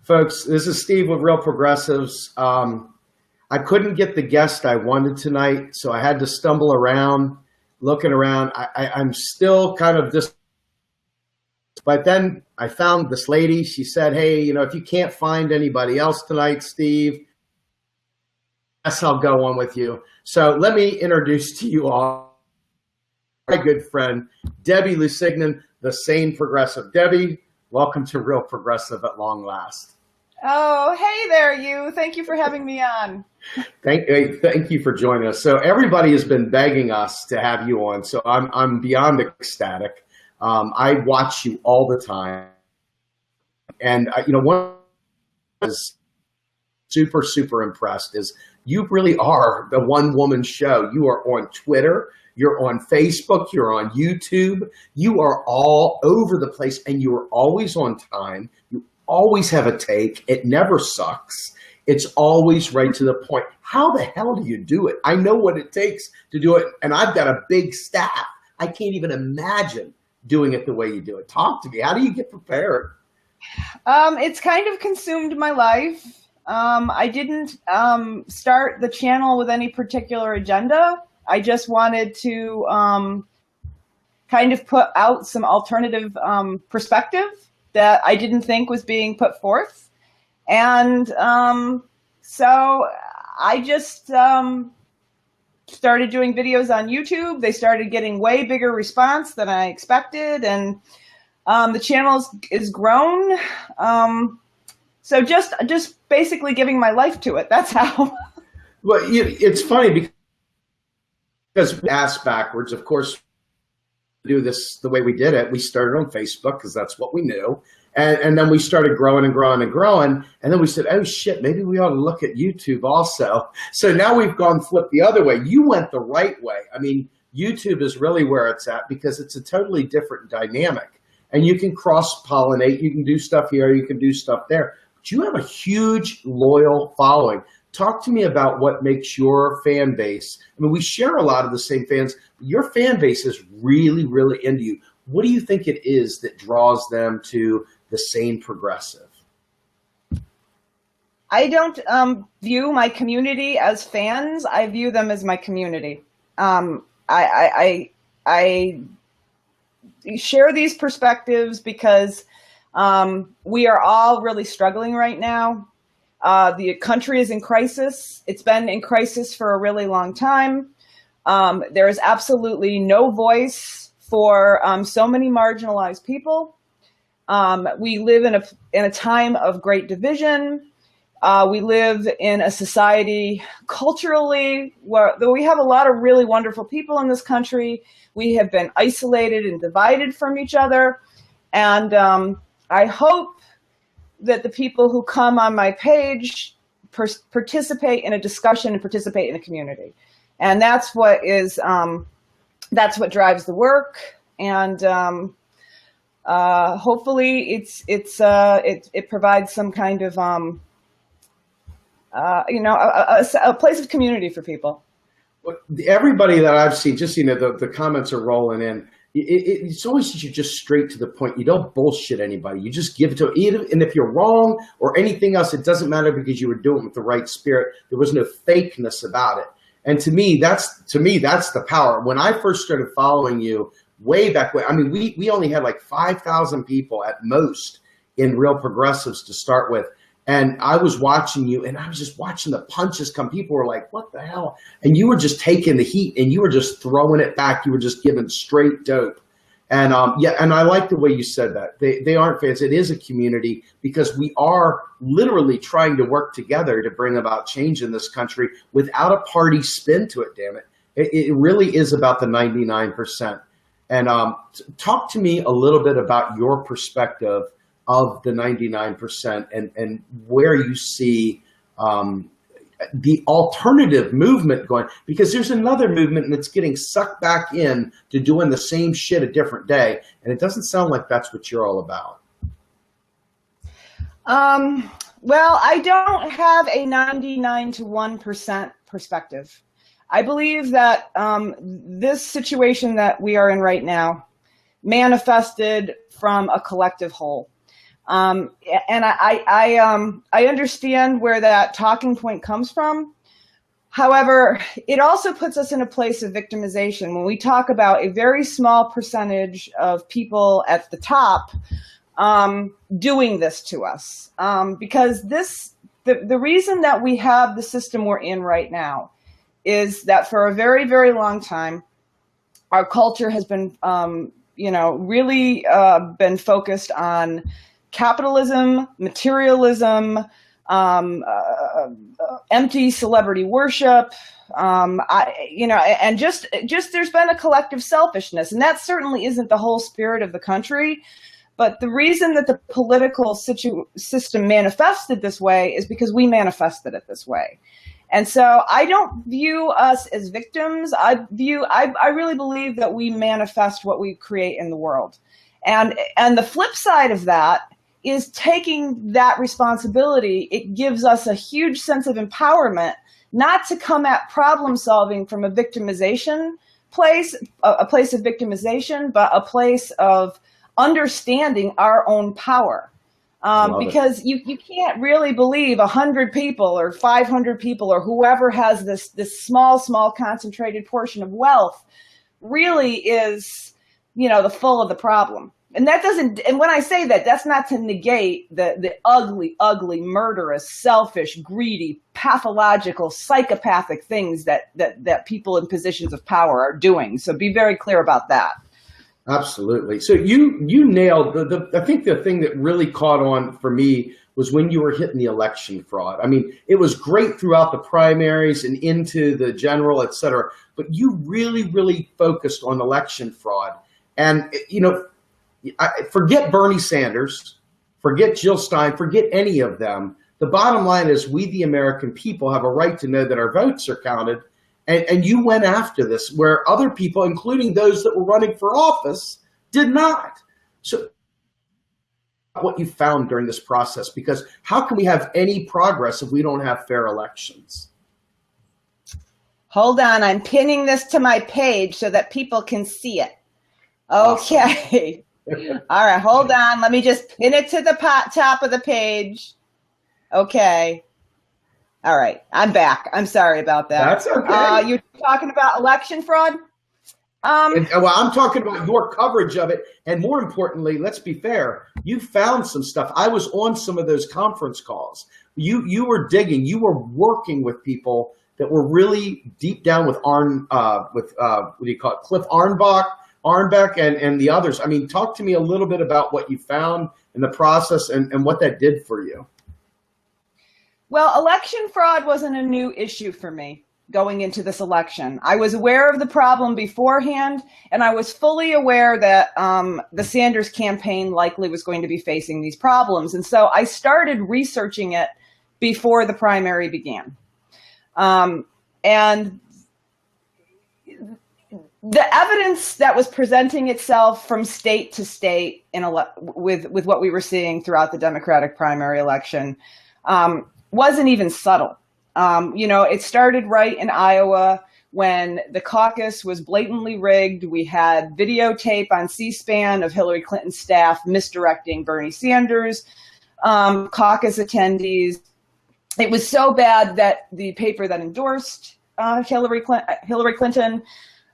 Folks, this is Steve with Real Progressives. I couldn't get the guest I wanted tonight, so I had to stumble around, looking around. I'm still kind of just, but then I found this lady. She said, hey, if you can't find anybody else tonight, Steve, I guess I'll go on with you. So let me introduce to you all my good friend, Debbie Lusignan, the Sane Progressive. Debbie, welcome to Real Progressive at long last. Oh, hey there, you. Thank you for having me on. Thank you for joining us. So everybody has been begging us to have you on, so I'm beyond ecstatic. I watch you all the time, and one is super impressed is you really are the one-woman show. You are on Twitter, you're on Facebook, you're on YouTube, you are all over the place, and you are always on time. You always have a take. It never sucks. It's always right to the point. How the hell do you do it? I know what it takes to do it, and I've got a big staff. I can't even imagine doing it the way you do it. Talk to me. How do you get prepared? It's kind of consumed my life. I didn't start the channel with any particular agenda. I just wanted to kind of put out some alternative perspective that I didn't think was being put forth. And so I just started doing videos on YouTube. They started getting way bigger response than I expected. And the channel is grown. So just basically giving my life to it. That's how. Well, it's funny because we asked backwards, of course, do this the way we did it. We started on Facebook because that's what we knew. And then we started growing. And then we said, oh shit, maybe we ought to look at YouTube also. So now we've gone flip the other way. You went the right way. I mean, YouTube is really where it's at because it's a totally different dynamic. And you can cross-pollinate. You can do stuff here. You can do stuff there. But you have a huge, loyal following. Talk to me about what makes your fan base. I mean, we share a lot of the same fans, but your fan base is really, really into you. What do you think it is that draws them to the Sane Progressive? I don't view my community as fans. I view them as my community. I share these perspectives because we are all really struggling right now. The country is in crisis. It's been in crisis for a really long time. There is absolutely no voice for so many marginalized people. We live in a time of great division. We live in a society culturally where, though we have a lot of really wonderful people in this country, we have been isolated and divided from each other. And I hope that the people who come on my page participate in a discussion and participate in a community. And that's what drives the work. And hopefully it provides some kind of, a place of community for people. Well, everybody that I've seen, just, the comments are rolling in. It's always you're just straight to the point. You don't bullshit anybody. You just give it to them. And if you're wrong or anything else, it doesn't matter because you were doing it with the right spirit. There was no fakeness about it. And to me, that's the power. When I first started following you way back when, I mean, we only had like 5,000 people at most in Real Progressives to start with. And I was watching you, and I was just watching the punches come. People were like, what the hell? And you were just taking the heat, and you were just throwing it back. You were just giving straight dope. And and I like the way you said that. They aren't fans. It is a community because we are literally trying to work together to bring about change in this country without a party spin to it, damn it. It really is about the 99%. And talk to me a little bit about your perspective of the 99% and where you see the alternative movement going, because there's another movement and it's getting sucked back in to doing the same shit a different day. And it doesn't sound like that's what you're all about. Well, I don't have a 99 to 1% perspective. I believe that this situation that we are in right now manifested from a collective whole. And I understand where that talking point comes from. However, it also puts us in a place of victimization when we talk about a very small percentage of people at the top doing this to us. Because the reason that we have the system we're in right now is that for a very, very long time, our culture has been, really been focused on capitalism, materialism, empty celebrity worship, and just there's been a collective selfishness, and that certainly isn't the whole spirit of the country. But the reason that the political system manifested this way is because we manifested it this way. And so I don't view us as victims. I really believe that we manifest what we create in the world. And the flip side of that is taking that responsibility. It gives us a huge sense of empowerment, not to come at problem solving from a victimization place, a place of victimization, but a place of understanding our own power. Because you can't really believe 100 people or 500 people or whoever has this small concentrated portion of wealth really is, the full of the problem. And that doesn't, and when I say that, that's not to negate the ugly, murderous, selfish, greedy, pathological, psychopathic things that people in positions of power are doing. So be very clear about that. Absolutely. So you nailed I think the thing that really caught on for me was when you were hitting the election fraud. I mean, it was great throughout the primaries and into the general, et cetera, but you really focused on election fraud. And, forget Bernie Sanders, forget Jill Stein, forget any of them. The bottom line is we, the American people, have a right to know that our votes are counted. And you went after this where other people, including those that were running for office, did not. So what you found during this process, because how can we have any progress if we don't have fair elections? Hold on, I'm pinning this to my page so that people can see it. Okay. Awesome. All right, hold on. Let me just pin it to the top of the page. Okay. All right, I'm back. I'm sorry about that. That's okay. You're talking about election fraud? Well, I'm talking about your coverage of it. And more importantly, let's be fair, you found some stuff. I was on some of those conference calls. You were digging, you were working with people that were really deep down with what do you call it, Cliff Arnbeck and the others. I mean, talk to me a little bit about what you found in the process and what that did for you. Well, election fraud wasn't a new issue for me going into this election. I was aware of the problem beforehand, and I was fully aware that the Sanders campaign likely was going to be facing these problems. And so I started researching it before the primary began. And the evidence that was presenting itself from state to state with what we were seeing throughout the Democratic primary election wasn't even subtle. It started right in Iowa when the caucus was blatantly rigged. We had videotape on C-SPAN of Hillary Clinton's staff misdirecting Bernie Sanders caucus attendees. It was so bad that the paper that endorsed Hillary Clinton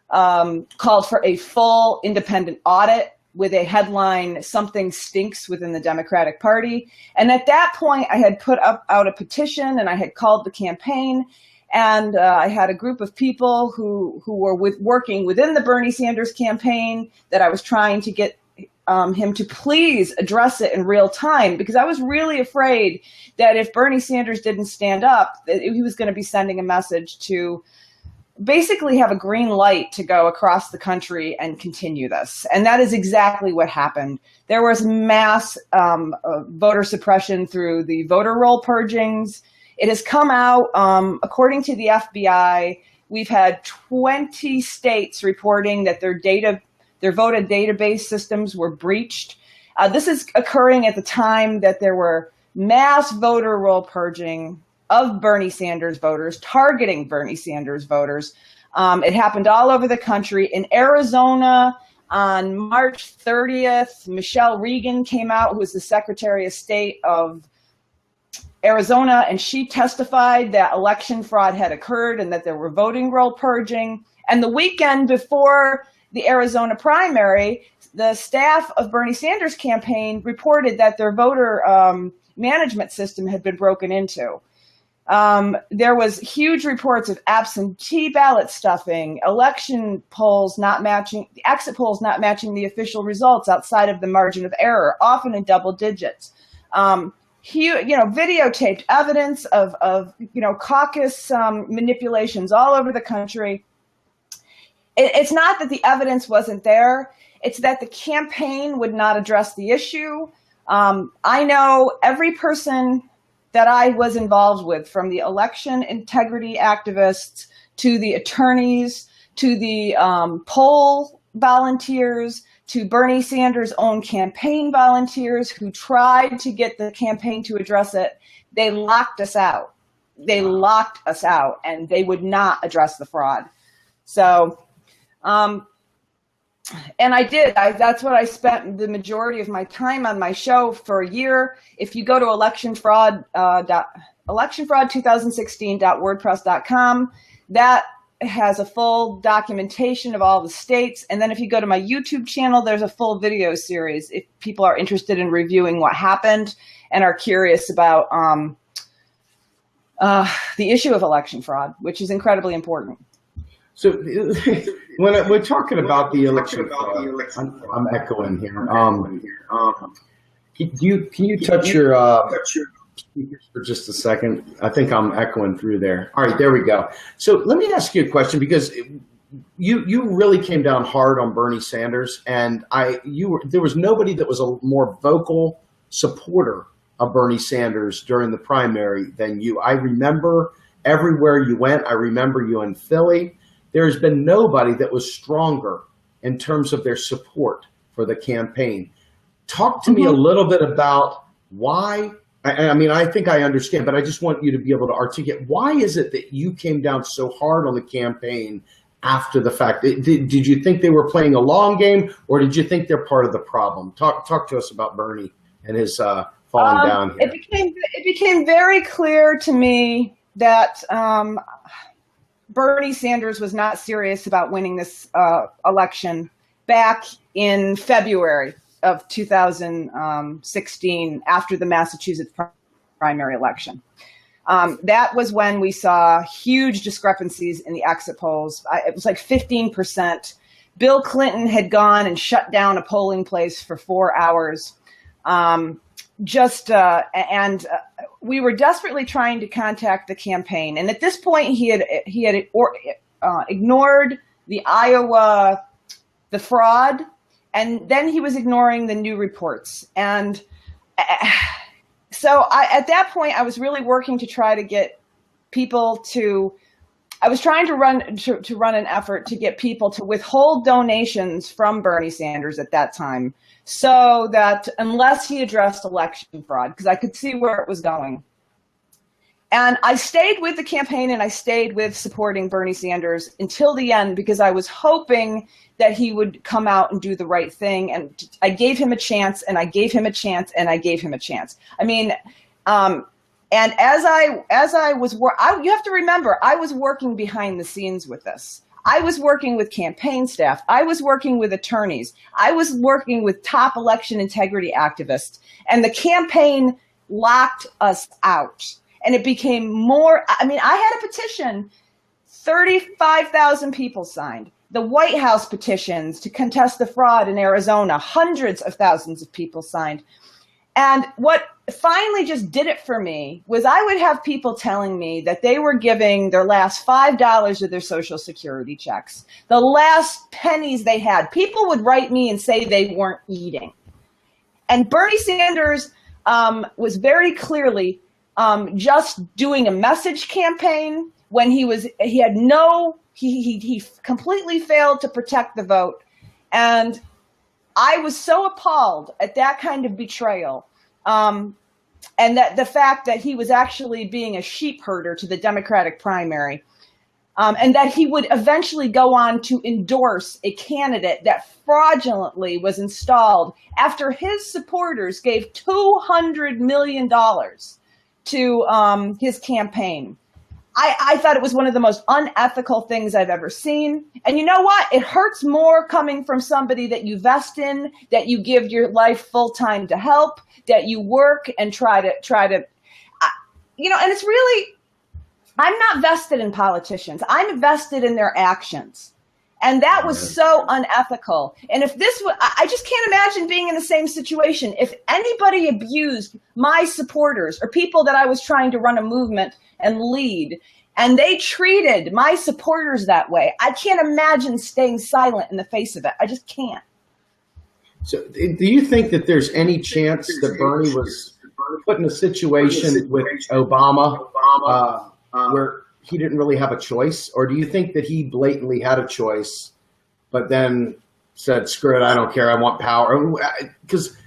called for a full independent audit with a headline, "Something Stinks Within the Democratic Party." And at that point, I had put out a petition and I had called the campaign. And I had a group of people who were working within the Bernie Sanders campaign that I was trying to get him to please address it in real time, because I was really afraid that if Bernie Sanders didn't stand up, that he was going to be sending a message to basically have a green light to go across the country and continue this. And that is exactly what happened. There was mass voter suppression through the voter roll purgings. It has come out, according to the FBI, we've had 20 states reporting that their voter database systems were breached. This is occurring at the time that there were mass voter roll purging of Bernie Sanders voters, targeting Bernie Sanders voters. It happened all over the country. In Arizona, On March 30th, Michelle Regan came out, who was the Secretary of State of Arizona, and she testified that election fraud had occurred and that there were voting roll purging. And the weekend before the Arizona primary, the staff of Bernie Sanders' campaign reported that their voter management system had been broken into. There was huge reports of absentee ballot stuffing, exit polls not matching the official results outside of the margin of error, often in double digits. Videotaped evidence of caucus manipulations all over the country. It's not that the evidence wasn't there. It's that the campaign would not address the issue. I know every person that I was involved with, from the election integrity activists to the attorneys to the poll volunteers to Bernie Sanders' own campaign volunteers who tried to get the campaign to address it. They locked us out. They locked us out, and they would not address the fraud. So, and I did. That's what I spent the majority of my time on my show for a year. If you go to electionfraud2016.wordpress.com, that has a full documentation of all the states. And then if you go to my YouTube channel, there's a full video series if people are interested in reviewing what happened and are curious about the issue of election fraud, which is incredibly important. So when we're talking about the election fraud, I'm echoing here. Can you touch your speakers for just a second? I think I'm echoing through there. All right, there we go. So let me ask you a question, because you really came down hard on Bernie Sanders, and there was nobody that was a more vocal supporter of Bernie Sanders during the primary than you. I remember everywhere you went. I remember you in Philly. There's been nobody that was stronger in terms of their support for the campaign. Talk to me a little bit about why. I mean, I think I understand, but I just want you to be able to articulate, why is it that you came down so hard on the campaign after the fact? Did you think they were playing a long game, or did you think they're part of the problem? Talk to us about Bernie and his falling down here. It became very clear to me that Bernie Sanders was not serious about winning this election back in February of 2016 after the Massachusetts primary election. That was when we saw huge discrepancies in the exit polls. It was like 15%. Bill Clinton had gone and shut down a polling place for 4 hours. We were desperately trying to contact the campaign. And at this point, he had ignored the Iowa, the fraud, and then he was ignoring the new reports. And so at that point, I was really working to try to get people to, I was trying to run an effort to get people to withhold donations from Bernie Sanders at that time, so that unless he addressed election fraud, because I could see where it was going. And I stayed with the campaign and I stayed with supporting Bernie Sanders until the end, because I was hoping that he would come out and do the right thing. And I gave him a chance, and I gave him a chance, and I gave him a chance. I mean, and as I was, you have to remember, I was working behind the scenes with this. I was working with campaign staff. I was working with attorneys. I was working with top election integrity activists. And the campaign locked us out. And it became more, I mean, I had a petition, 35,000 people signed. The White House petitions to contest the fraud in Arizona, hundreds of thousands of people signed. And what finally just did it for me was I would have people telling me that they were giving their last $5 of their Social Security checks, the last pennies they had. People would write me and say they weren't eating. And Bernie Sanders was very clearly just doing a message campaign when he completely failed to protect the vote. And I was so appalled at that kind of betrayal, and that the fact that he was actually being a sheep herder to the Democratic primary. and that he would eventually go on to endorse a candidate that fraudulently was installed after his supporters gave $200 million to his campaign. I thought it was one of the most unethical things I've ever seen. And you know what? It hurts more coming from somebody that you vest in, that you give your life full time to help, that you work and try to, and it's really, I'm not vested in politicians. I'm vested in their actions. And that was so unethical. And if this was, I just can't imagine being in the same situation. If anybody abused my supporters or people that I was trying to run a movement and lead, and they treated my supporters that way, I can't imagine staying silent in the face of it. I just can't. So do you think that there's any chance that Bernie was put in a situation with Obama where he didn't really have a choice? Or do you think that he blatantly had a choice, but then said, screw it, I don't care, I want power? Because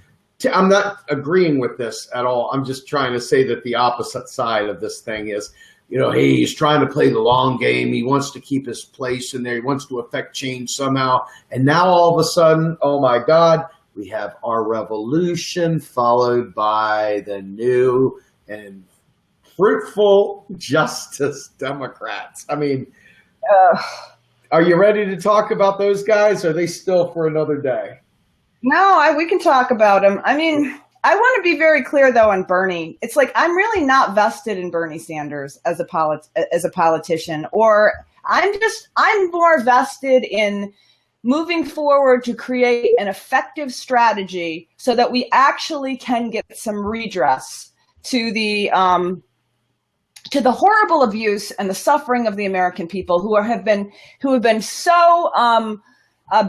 I'm not agreeing with this at all. I'm just trying to say that the opposite side of this thing is, hey, he's trying to play the long game. He wants to keep his place in there. He wants to affect change somehow. And now all of a sudden, oh my God, we have our revolution followed by the new and fruitful Justice Democrats. I mean, are you ready to talk about those guys? Or are they still for another day? No, we can talk about them. I mean, I want to be very clear, though, on Bernie. It's like I'm really not vested in Bernie Sanders as a politician, or I'm more vested in moving forward to create an effective strategy so that we actually can get some redress to the horrible abuse and the suffering of the American people who have been so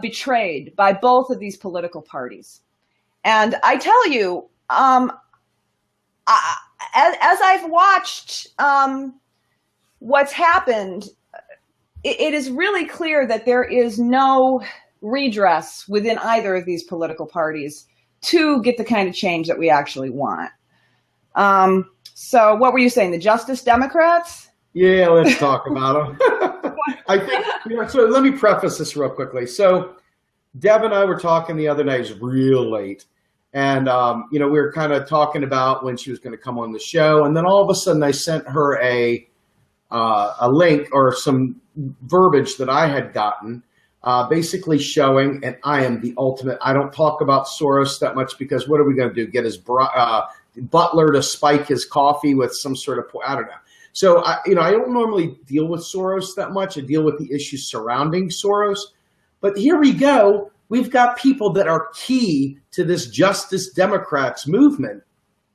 betrayed by both of these political parties. And I tell you, as I've watched what's happened, it is really clear that there is no redress within either of these political parties to get the kind of change that we actually want. So what were you saying, the Justice Democrats? Yeah, let's talk about them. I think, so let me preface this real quickly. So Deb and I were talking the other night, it was real late. And, we were kind of talking about when she was going to come on the show. And then all of a sudden I sent her a link or some verbiage that I had gotten, basically showing, and I am the ultimate, I don't talk about Soros that much because what are we going to do? Get his butler to spike his coffee with some sort of, I don't know. So, I don't normally deal with Soros that much. I deal with the issues surrounding Soros. But here we go. We've got people that are key to this Justice Democrats movement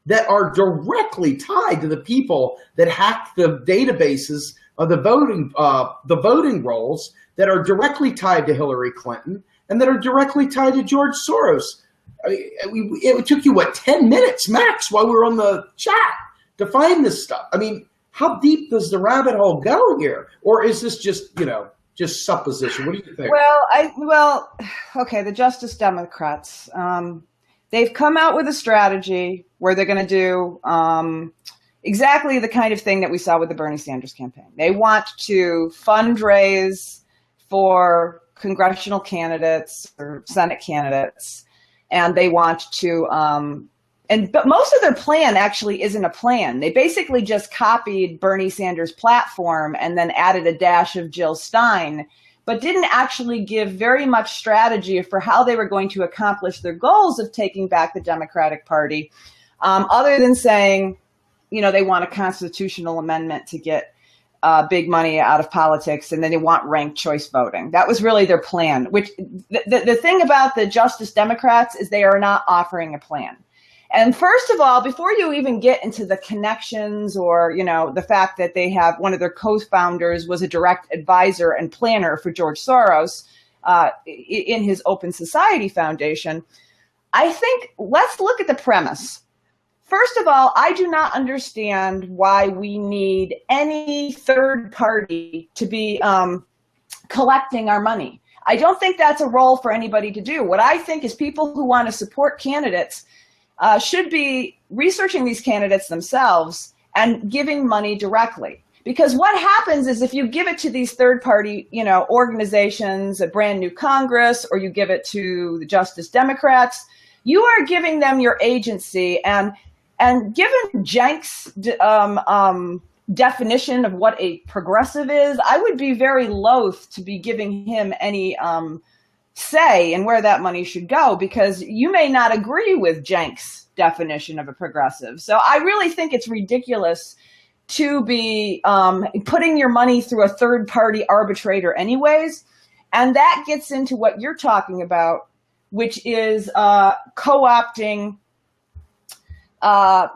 that are directly tied to the people that hacked the databases of the voting rolls, that are directly tied to Hillary Clinton and that are directly tied to George Soros. I mean, it took you, 10 minutes max while we were on the chat to find this stuff. I mean, how deep does the rabbit hole go here? Or is this just, just supposition? What do you think? Well, okay, the Justice Democrats, they've come out with a strategy where they're going to do exactly the kind of thing that we saw with the Bernie Sanders campaign. They want to fundraise for congressional candidates or Senate candidates, and they want to but most of their plan actually isn't a plan. They basically just copied Bernie Sanders' platform and then added a dash of Jill Stein, but didn't actually give very much strategy for how they were going to accomplish their goals of taking back the Democratic Party, other than saying, they want a constitutional amendment to get big money out of politics, and then they want ranked choice voting. That was really their plan, which the thing about the Justice Democrats is they are not offering a plan. And first of all, before you even get into the connections or, the fact that they have one of their co-founders was a direct advisor and planner for George Soros in his Open Society Foundation, I think let's look at the premise. First of all, I do not understand why we need any third party to be collecting our money. I don't think that's a role for anybody to do. What I think is people who want to support candidates should be researching these candidates themselves and giving money directly. Because what happens is if you give it to these third-party, organizations, a brand new Congress, or you give it to the Justice Democrats, you are giving them your agency. And given Cenk's definition of what a progressive is, I would be very loath to be giving him any say in where that money should go, because you may not agree with Cenk's definition of a progressive. So I really think it's ridiculous to be putting your money through a third-party arbitrator anyways. And that gets into what you're talking about, which is co-opting an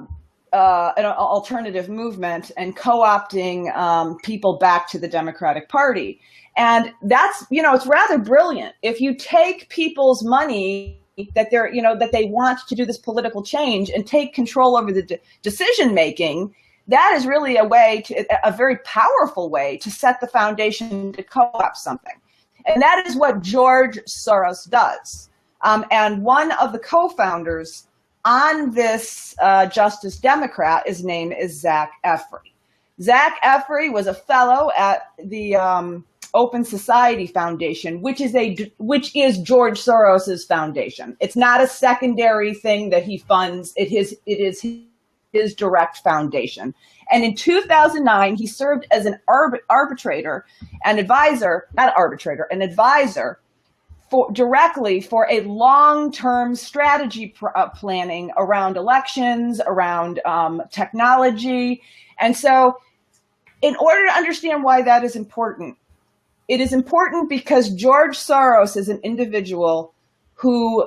alternative movement and co-opting people back to the Democratic Party. And that's, it's rather brilliant. If you take people's money that that they want to do this political change and take control over the decision making, that is really a very powerful way to set the foundation to co-opt something. And that is what George Soros does. And one of the co-founders on this Justice Democrat, his name is Zach Efrey. Zach Efrey was a fellow at the Open Society Foundation, which is George Soros's foundation. It's not a secondary thing that he funds. It is his direct foundation. And in 2009, he served as an arbitrator and advisor, not arbitrator, an advisor directly for a long-term strategy planning around elections, around technology. And so in order to understand why that is important, it is important because George Soros is an individual who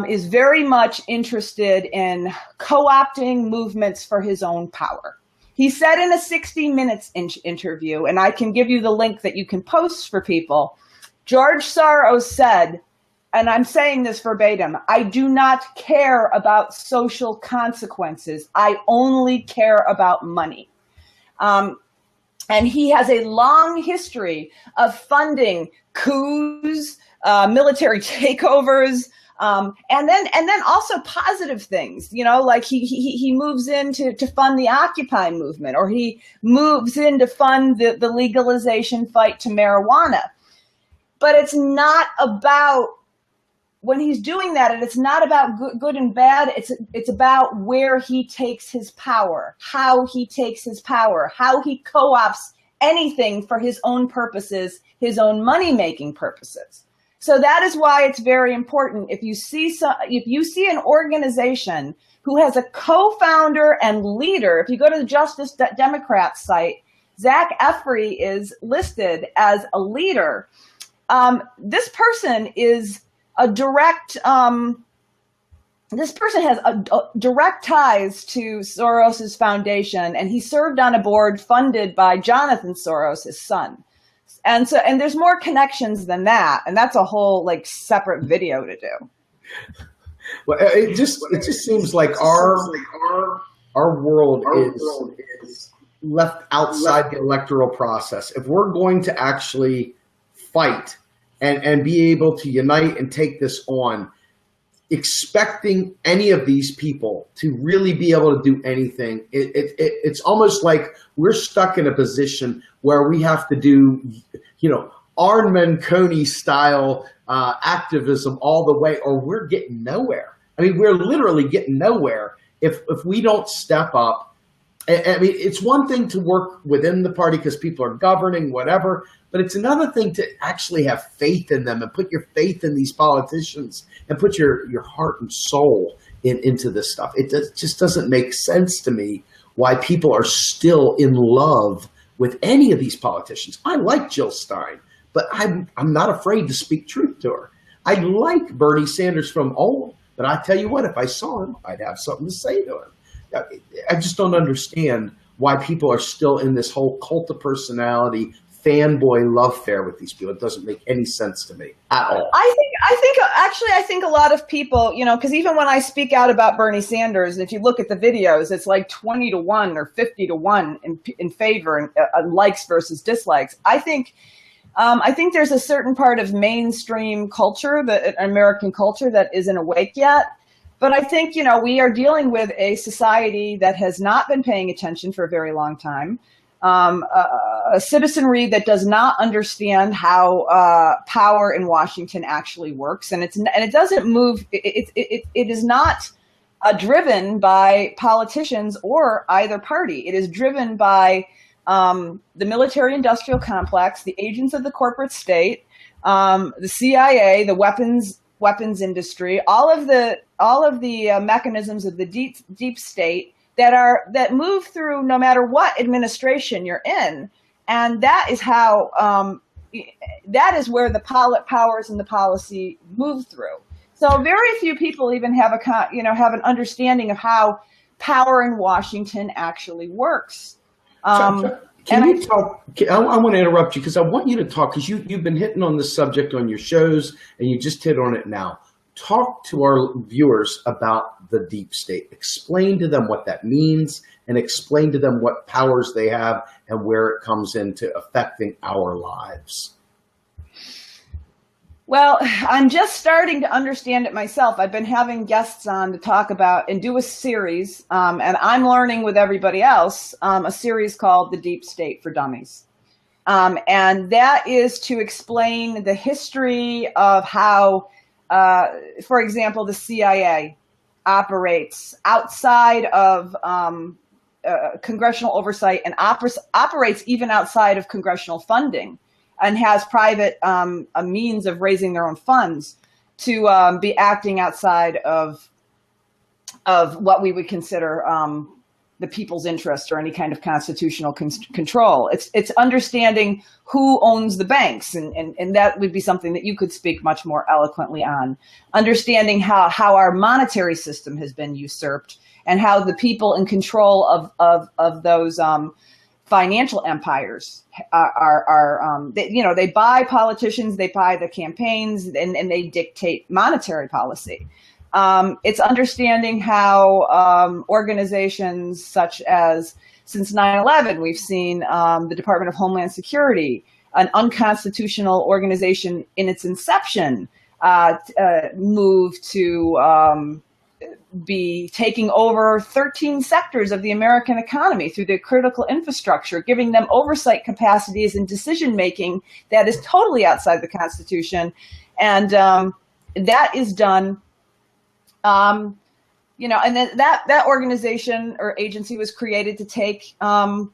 is very much interested in co-opting movements for his own power. He said in a 60 Minutes interview, and I can give you the link that you can post for people, George Soros said, and I'm saying this verbatim, "I do not care about social consequences. I only care about money." And he has a long history of funding coups, military takeovers, and then also positive things, like he moves in to fund the Occupy movement, or he moves in to fund the legalization fight to marijuana. But it's not about, when he's doing that, and it's not about good and bad, it's about where he takes his power, how he takes his power, how he co-opts anything for his own purposes, his own money-making purposes. So that is why it's very important. If you see an organization who has a co-founder and leader, if you go to the Justice Democrat site, Zach Efrey is listed as a leader. This person is this person has direct ties to Soros's foundation, and he served on a board funded by Jonathan Soros, his son. And there's more connections than that, and that's a whole separate video to do. Well, it just seems like our world is left outside the electoral process. If we're going to actually fight and be able to unite and take this on, expecting any of these people to really be able to do anything, it's almost like we're stuck in a position where we have to do, Armand Coney style activism all the way, or we're getting nowhere. I mean, we're literally getting nowhere if we don't step up. I mean, it's one thing to work within the party because people are governing, whatever, but it's another thing to actually have faith in them and put your faith in these politicians and put your heart and soul into this stuff. It just doesn't make sense to me why people are still in love with any of these politicians. I like Jill Stein, but I'm not afraid to speak truth to her. I like Bernie Sanders from old, but I tell you what, if I saw him, I'd have something to say to him. I just don't understand why people are still in this whole cult of personality, fanboy love affair with these people. It doesn't make any sense to me at all. I think a lot of people, because even when I speak out about Bernie Sanders, if you look at the videos, it's like 20-1 or 50-1 in favor and likes versus dislikes. I think there's a certain part of mainstream culture, the American culture, that isn't awake yet. But I think, we are dealing with a society that has not been paying attention for a very long time. a citizenry that does not understand how power in Washington actually works, and it doesn't move. It is not driven by politicians or either party. It is driven by the military-industrial complex, the agents of the corporate state, the CIA, the weapons industry, all of the mechanisms of the deep state that move through no matter what administration you're in, and that is how that is where the powers and the policy move through. So very few people even have an understanding of how power in Washington actually works. Can you talk? I want to interrupt you because I want you to talk, because you've been hitting on this subject on your shows and you just hit on it now. Talk to our viewers about the deep state. Explain to them what that means and explain to them what powers they have and where it comes into affecting our lives. Well, I'm just starting to understand it myself. I've been having guests on to talk about and do a series, and I'm learning with everybody else, a series called The Deep State for Dummies. And that is to explain the history of how, for example, the CIA operates outside of congressional oversight and operates even outside of congressional funding, and has private a means of raising their own funds to be acting outside of what we would consider the people's interest or any kind of constitutional control. It's understanding who owns the banks, and that would be something that you could speak much more eloquently on. Understanding how our monetary system has been usurped and how the people in control of those financial empires they buy politicians, they buy the campaigns, and they dictate monetary policy. It's understanding how organizations such as, since 9/11, we've seen the Department of Homeland Security, an unconstitutional organization in its inception, move to be taking over 13 sectors of the American economy through the critical infrastructure, giving them oversight capacities and decision-making that is totally outside the Constitution. And that is done, and then that organization or agency was created to take the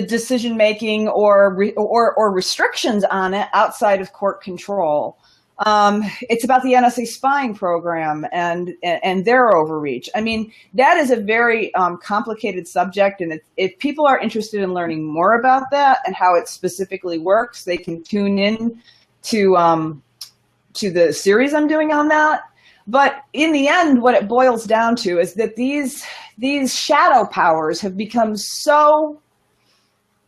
decision-making or restrictions on it outside of court control. It's about the NSA spying program and their overreach. I mean, that is a very complicated subject, and if people are interested in learning more about that and how it specifically works, they can tune in to the series I'm doing on that. But in the end, what it boils down to is that these shadow powers have become so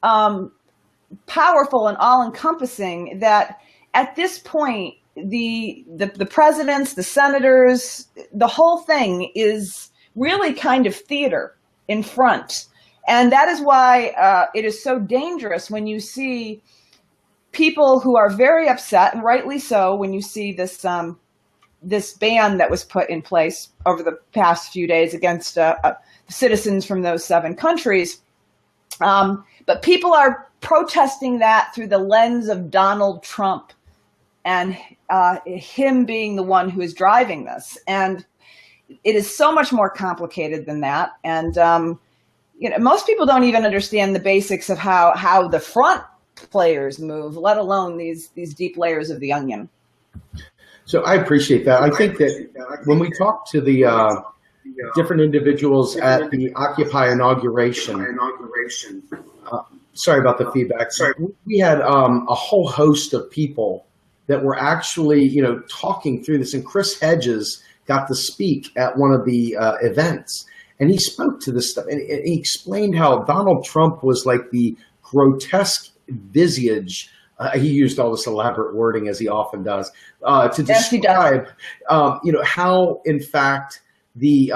powerful and all-encompassing that at this point, the presidents, the senators, the whole thing is really kind of theater in front. And that is why it is so dangerous when you see people who are very upset, and rightly so, when you see this this ban that was put in place over the past few days against citizens from those 7 countries. But people are protesting that through the lens of Donald Trump and him being the one who is driving this. And it is so much more complicated than that. And most people don't even understand the basics of how the front players move, let alone these deep layers of the onion. So I appreciate that. I think that when we talk to the different individuals at the Occupy inauguration, sorry about the feedback. We had a whole host of people that were actually, talking through this. And Chris Hedges got to speak at one of the events, and he spoke to this stuff. And he explained how Donald Trump was like the grotesque visage. He used all this elaborate wording, as he often does, to describe, how in fact the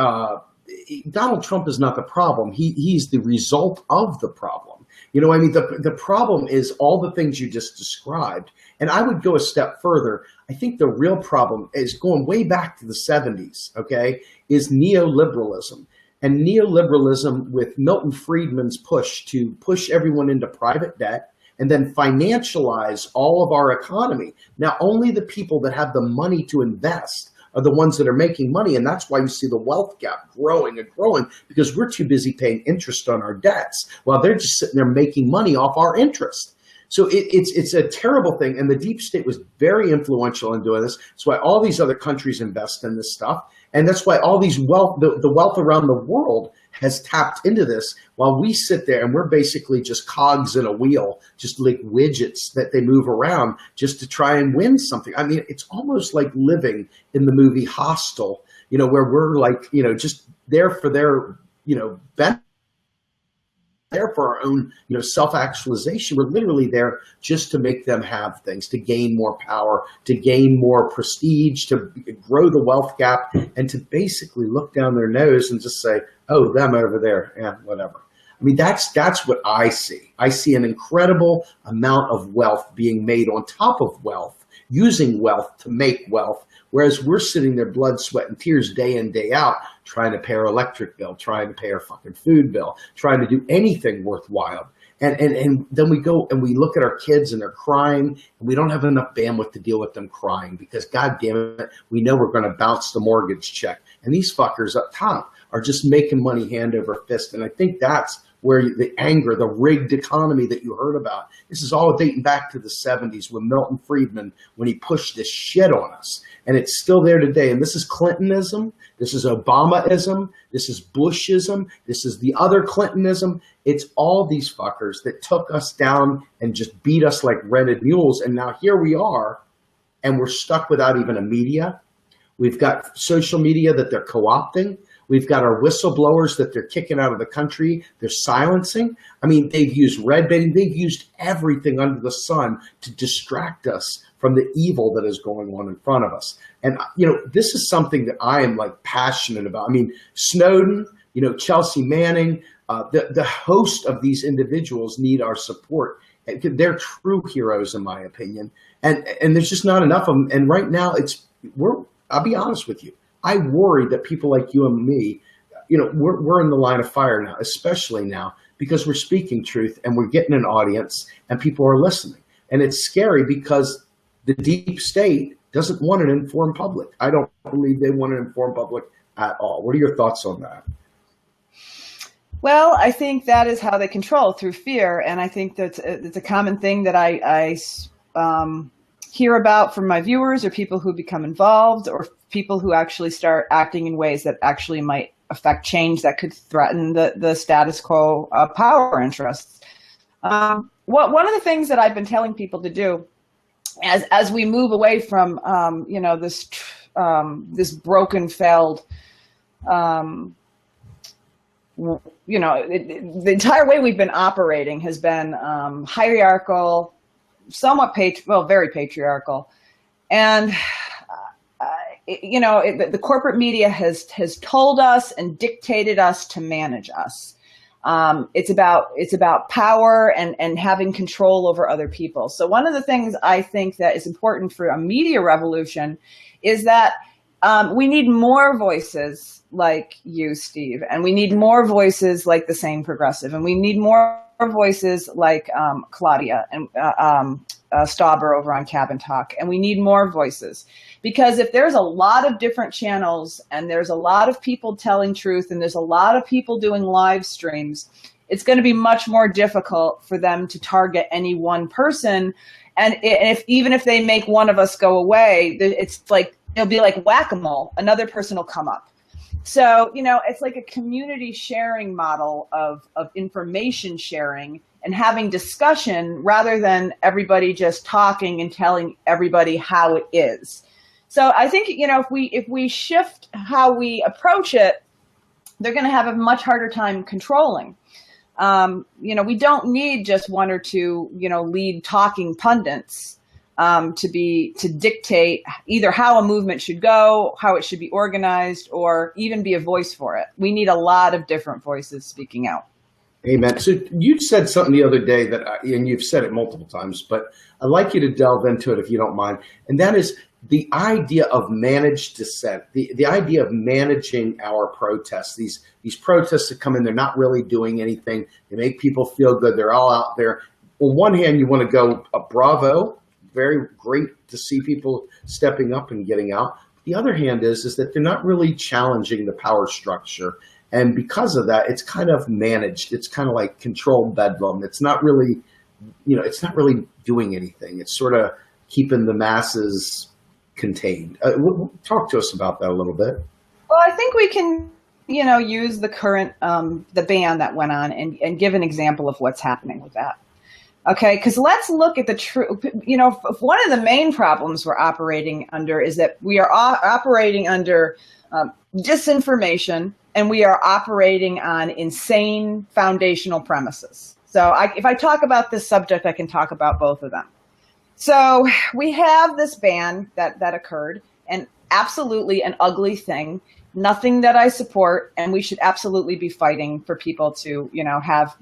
Donald Trump is not the problem. He's the result of the problem. The problem is all the things you just described. And I would go a step further. I think the real problem is going way back to the 70s, okay, is neoliberalism. and neoliberalism with Milton Friedman's push to push everyone into private debt and then financialize all of our economy. Now, only the people that have the money to invest are the ones that are making money. And that's why you see the wealth gap growing and growing, because we're too busy paying interest on our debts while they're just sitting there making money off our interest. So it's a terrible thing. And the deep state was very influential in doing this. That's why all these other countries invest in this stuff. And that's why all these the wealth around the world has tapped into this, while we sit there and we're basically just cogs in a wheel, just like widgets that they move around just to try and win something. I mean, it's almost like living in the movie Hostel, where we're like, just there for their, benefit, there for our own, self-actualization. We're literally there just to make them have things, to gain more power, to gain more prestige, to grow the wealth gap, and to basically look down their nose and just say, oh, them over there, yeah, whatever. I mean, that's what I see. I see an incredible amount of wealth being made on top of wealth, using wealth to make wealth, whereas we're sitting there blood, sweat, and tears day in, day out, trying to pay our electric bill, trying to pay our fucking food bill, trying to do anything worthwhile. And then we go and we look at our kids and they're crying, and we don't have enough bandwidth to deal with them crying because, God damn it, we know we're going to bounce the mortgage check. And these fuckers up top are just making money hand over fist. And I think that's where the anger, the rigged economy that you heard about, this is all dating back to the 70s with Milton Friedman, when he pushed this shit on us. And it's still there today. And this is Clintonism. This is Obamaism. This is Bushism. This is the other Clintonism. It's all these fuckers that took us down and just beat us like rented mules. And now here we are, and we're stuck without even a media. We've got social media that they're co-opting. We've got our whistleblowers that they're kicking out of the country. They're silencing. I mean, they've used red baiting. They've used everything under the sun to distract us from the evil that is going on in front of us. And, this is something that I am like passionate about. I mean, Snowden, Chelsea Manning, the host of these individuals need our support. They're true heroes, in my opinion. And there's just not enough of them. And right now I'll be honest with you. I worry that people like you and me, we're in the line of fire now, especially now, because we're speaking truth and we're getting an audience and people are listening. And it's scary because the deep state doesn't want an informed public. I don't believe they want an informed public at all. What are your thoughts on that? Well, I think that is how they control, through fear. And I think that's it's a common thing that I hear about from my viewers, or people who become involved, or people who actually start acting in ways that actually might affect change that could threaten the status quo power interests. One of the things that I've been telling people to do as we move away from this broken, failed, the entire way we've been operating has been hierarchical, somewhat very patriarchal, and the corporate media has told us and dictated us to manage us. It's about power and having control over other people. So one of the things I think that is important for a media revolution is that we need more voices like you, Steve, and we need more voices like the Sane Progressive, and we need more voices like Claudia and Stauber over on Cabin Talk, and we need more voices, because if there's a lot of different channels and there's a lot of people telling truth and there's a lot of people doing live streams, it's going to be much more difficult for them to target any one person. And even if they make one of us go away, it's like it'll be like whack-a-mole. Another person will come up. So, it's like a community sharing model of information sharing and having discussion, rather than everybody just talking and telling everybody how it is. So I think, if we shift how we approach it, they're going to have a much harder time controlling. We don't need just one or two, lead talking pundits to dictate either how a movement should go, how it should be organized, or even be a voice for it. We need a lot of different voices speaking out. Amen. So you said something the other day and you've said it multiple times, but I'd like you to delve into it if you don't mind. And that is, the idea of managed dissent, the idea of managing our protests, these protests that come in, they're not really doing anything. They make people feel good. They're all out there. On one hand, you want to go, bravo, very great to see people stepping up and getting out. The other hand is that they're not really challenging the power structure. And because of that, it's kind of managed. It's kind of like controlled bedlam. It's not really, it's not really doing anything. It's sort of keeping the masses contained. Talk to us about that a little bit. Well, I think we can, use the current, the ban that went on and give an example of what's happening with that. Okay, because let's look at the true, one of the main problems we're operating under is that we are operating under disinformation, and we are operating on insane foundational premises. So if I talk about this subject, I can talk about both of them. So we have this ban that occurred, and absolutely an ugly thing, nothing that I support, and we should absolutely be fighting for people to, have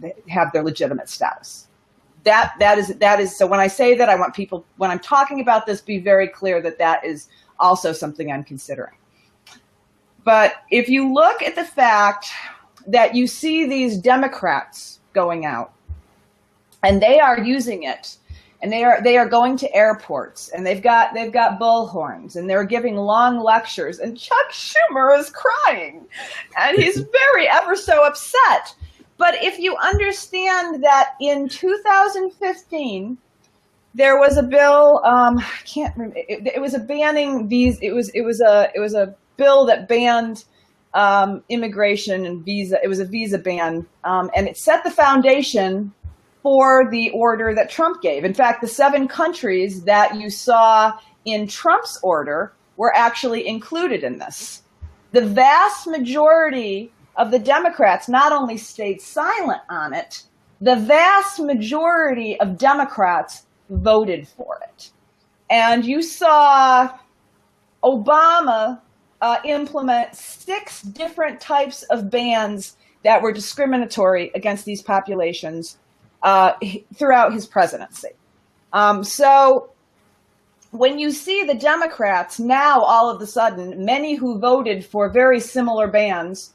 their legitimate status. That is, so when I say that, I want people, when I'm talking about this, be very clear that is also something I'm considering. But if you look at the fact that you see these Democrats going out, and they are using it, and they are going to airports, and they've got bullhorns, and they're giving long lectures, and Chuck Schumer is crying, and he's very ever so upset. But if you understand that in 2015, there was a bill. I can't remember. It was a banning these. It was a bill that banned immigration and visa. It was a visa ban, and it set the foundation for the order that Trump gave. In fact, the 7 countries that you saw in Trump's order were actually included in this. The vast majority of the Democrats not only stayed silent on it, the vast majority of Democrats voted for it. And you saw Obama implement 6 different types of bans that were discriminatory against these populations throughout his presidency. So when you see the Democrats now, all of a sudden, many who voted for very similar bans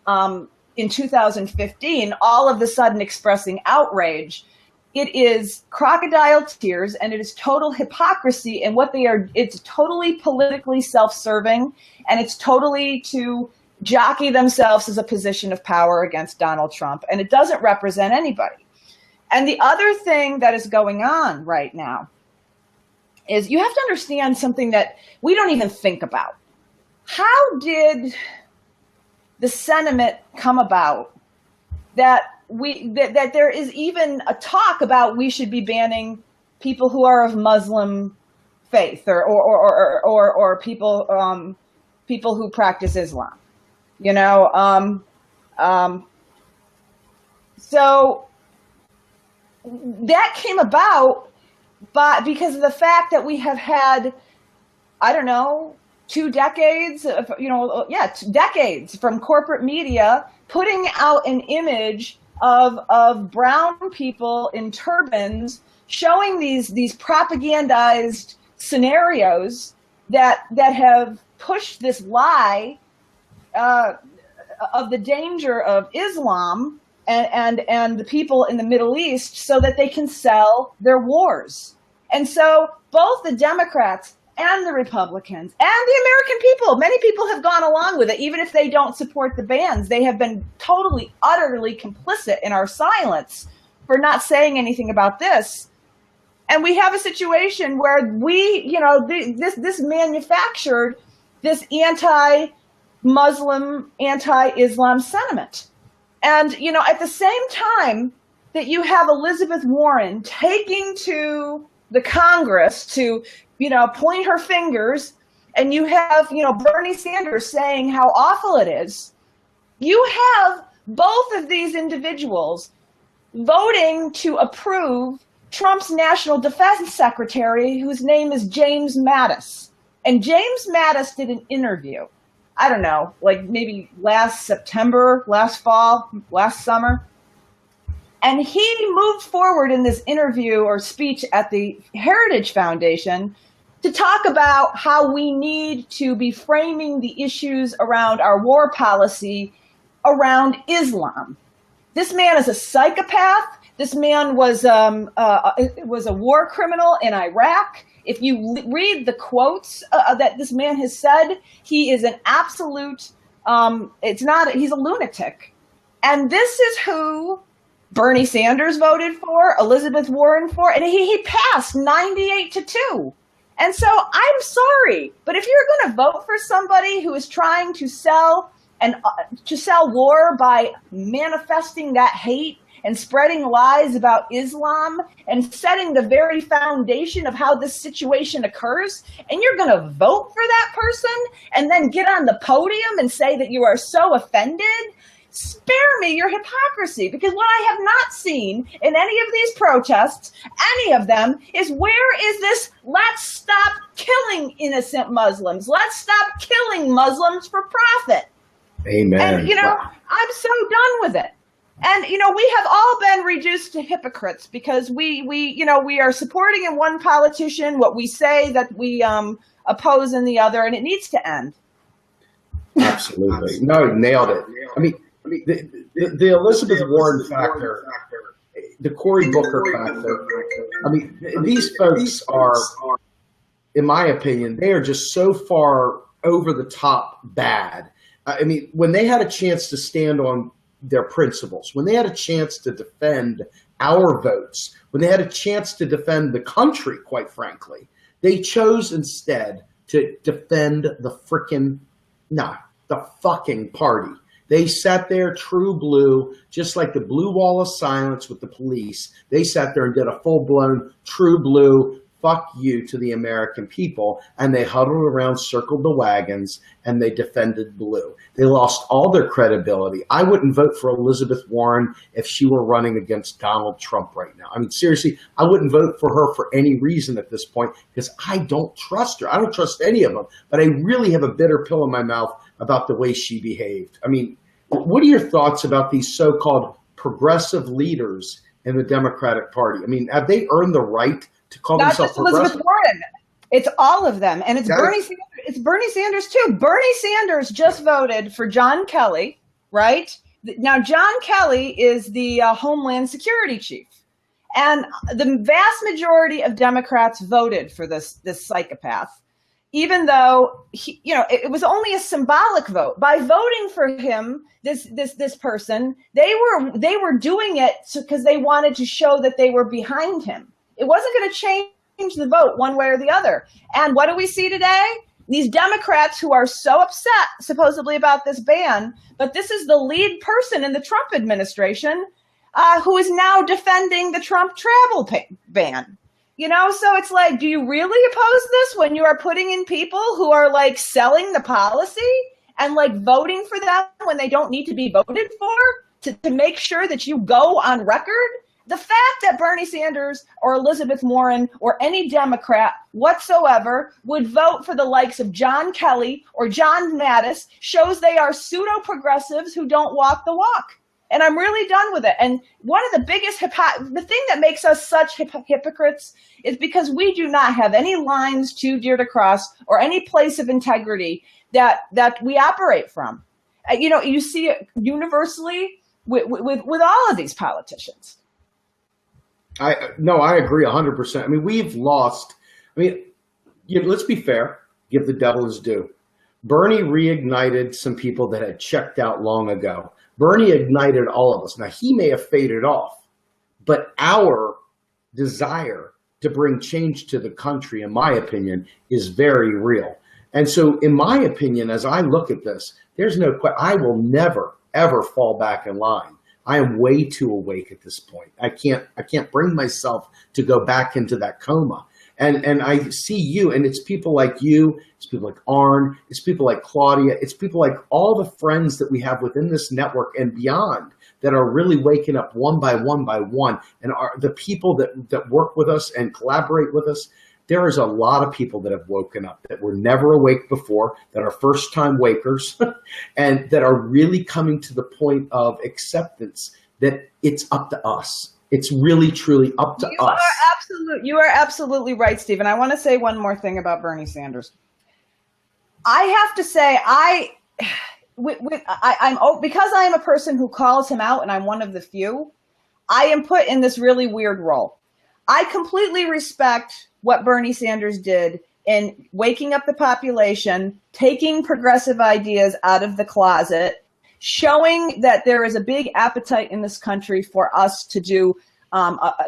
in 2015, all of a sudden expressing outrage, it is crocodile tears, and it is total hypocrisy. And what it's totally politically self-serving, and it's totally to jockey themselves as a position of power against Donald Trump. And it doesn't represent anybody. And the other thing that is going on right now is you have to understand something that we don't even think about. How did the sentiment come about that there is even a talk about we should be banning people who are of Muslim faith or people who practice Islam, so that came about because of the fact that we have had, 2 decades, decades from corporate media putting out an image of brown people in turbans, showing these propagandized scenarios that have pushed this lie of the danger of Islam and the people in the Middle East so that they can sell their wars. And so both the Democrats and the Republicans and the American people, many people have gone along with it. Even if they don't support the bans, they have been totally, utterly complicit in our silence for not saying anything about this. And we have a situation where this manufactured this anti-Muslim, anti-Islam sentiment. And, at the same time that you have Elizabeth Warren taking to the Congress to, point her fingers, and you have, Bernie Sanders saying how awful it is, you have both of these individuals voting to approve Trump's National Defense Secretary, whose name is James Mattis. And James Mattis did an interview, I don't know, like maybe last September, last fall, last summer. And he moved forward in this interview or speech at the Heritage Foundation to talk about how we need to be framing the issues around our war policy around Islam. This man is a psychopath. This man was a war criminal in Iraq. If you read the quotes that this man has said, he is an absolute, he's a lunatic. And this is who Bernie Sanders voted for, Elizabeth Warren for, and he passed 98-2. And so I'm sorry, but if you're going to vote for somebody who is trying to sell war by manifesting that hate and spreading lies about Islam and setting the very foundation of how this situation occurs, and you're going to vote for that person and then get on the podium and say that you are so offended, spare me your hypocrisy. Because what I have not seen in any of these protests, any of them, is where is this, let's stop killing innocent Muslims. Let's stop killing Muslims for profit. Amen. And, I'm so done with it. And, we have all been reduced to hypocrites because we are supporting in one politician what we say that we oppose in the other, and it needs to end. Absolutely. No, nailed it. I mean, the Elizabeth Warren factor, the Cory Booker factor, I mean, these folks are, in my opinion, they are just so far over the top bad. I mean, when they had a chance to stand on their principles, when they had a chance to defend our votes, when they had a chance to defend the country, quite frankly, they chose instead to defend the fucking party. They sat there true blue, just like the blue wall of silence with the police. They sat there and did a full-blown true blue fuck you to the American people, and they huddled around, circled the wagons, and they defended blue. They lost all their credibility. I wouldn't vote for Elizabeth Warren if she were running against Donald Trump right now. I mean, seriously, I wouldn't vote for her for any reason at this point because I don't trust her. I don't trust any of them, but I really have a bitter pill in my mouth about the way she behaved. I mean, what are your thoughts about these so-called progressive leaders in the Democratic Party? I mean, have they earned the right to call Not themselves just Elizabeth progressive? Warren. It's all of them. And it's Bernie Sanders. It's Bernie Sanders too. Bernie Sanders just voted for John Kelly, right? Now, John Kelly is the Homeland Security chief. And the vast majority of Democrats voted for this psychopath, even though it was only a symbolic vote. By voting for him, this person, they were doing it because they wanted to show that they were behind him. It wasn't going to change the vote one way or the other. And what do we see today? These Democrats who are so upset, supposedly, about this ban, but this is the lead person in the Trump administration who is now defending the Trump travel ban. So it's like, do you really oppose this when you are putting in people who are like selling the policy and like voting for them when they don't need to be voted for to make sure that you go on record? The fact that Bernie Sanders or Elizabeth Warren or any Democrat whatsoever would vote for the likes of John Kelly or John Mattis shows they are pseudo-progressives who don't walk the walk. And I'm really done with it. And one of the biggest, the thing that makes us such hypocrites is because we do not have any lines too dear to cross or any place of integrity that we operate from. You see it universally with all of these politicians. I agree 100%. I mean, we've lost. I mean, let's be fair. Give the devil his due. Bernie reignited some people that had checked out long ago. Bernie ignited all of us. Now, he may have faded off, but our desire to bring change to the country, in my opinion, is very real. And so, in my opinion, as I look at this, there's no question. I will never, ever fall back in line. I am way too awake at this point. I can't bring myself to go back into that coma. And I see you, and it's people like you, it's people like Arn, it's people like Claudia, it's people like all the friends that we have within this network and beyond that are really waking up one by one, and are the people that work with us and collaborate with us. There is a lot of people that have woken up that were never awake before, that are first-time wakers, and that are really coming to the point of acceptance that it's up to us. It's really, truly up to us. You are absolutely right, Stephen. I want to say one more thing about Bernie Sanders. I have to say, because I am a person who calls him out, and I'm one of the few, I am put in this really weird role. I completely respect what Bernie Sanders did in waking up the population, taking progressive ideas out of the closet, showing that there is a big appetite in this country for us to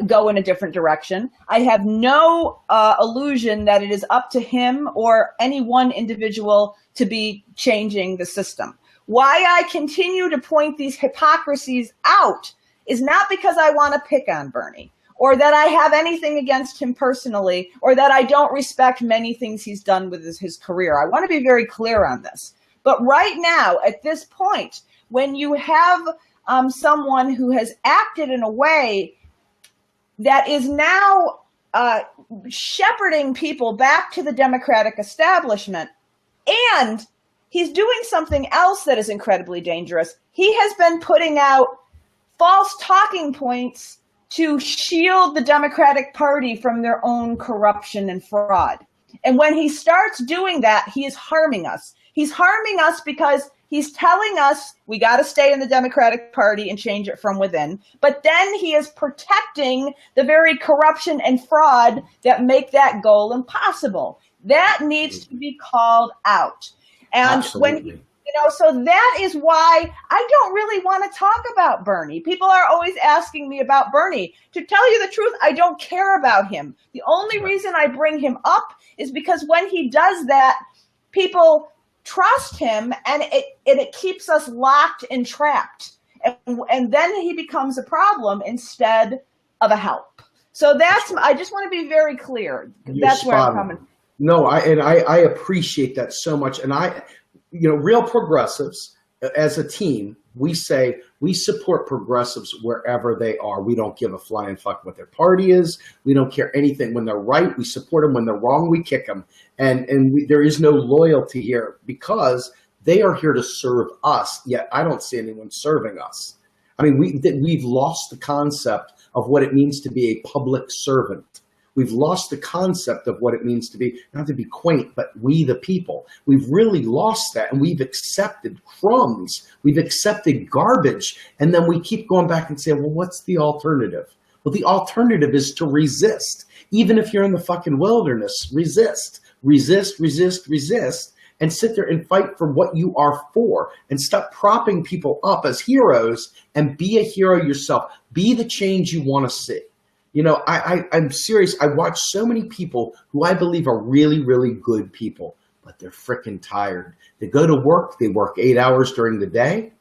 go in a different direction. I have no illusion that it is up to him or any one individual to be changing the system. Why I continue to point these hypocrisies out is not because I want to pick on Bernie, or that I have anything against him personally, or that I don't respect many things he's done with his career. I want to be very clear on this. But right now, at this point, when you have someone who has acted in a way that is now shepherding people back to the Democratic establishment, and he's doing something else that is incredibly dangerous. He has been putting out false talking points to shield the Democratic Party from their own corruption and fraud. And when he starts doing that, he is harming us. He's harming us because he's telling us we got to stay in the Democratic Party and change it from within. But then he is protecting the very corruption and fraud that make that goal impossible. That needs to be called out. And Absolutely. So that is why I don't really want to talk about Bernie. People are always asking me about Bernie. To tell you the truth, I don't care about him. The only reason I bring him up is because when he does that, people trust him, and it keeps us locked and trapped. And then he becomes a problem instead of a help. So I just want to be very clear. That's where I'm coming from. No, I appreciate that so much. And real progressives, as a team, we say we support progressives wherever they are. We don't give a flying fuck what their party is. We don't care anything. When they're right, we support them. When they're wrong, we kick them. And there is no loyalty here because they are here to serve us, yet I don't see anyone serving us. I mean, we've lost the concept of what it means to be a public servant. We've lost the concept of what it means to be, not to be quaint, but we the people. We've really lost that, and we've accepted crumbs. We've accepted garbage, and then we keep going back and saying, well, what's the alternative? Well, the alternative is to resist. Even if you're in the fucking wilderness, resist, and sit there and fight for what you are for, and stop propping people up as heroes and be a hero yourself. Be the change you want to see. I'm serious. I watch so many people who I believe are really, really good people, but they're freaking tired. They go to work, they work 8 hours during the day.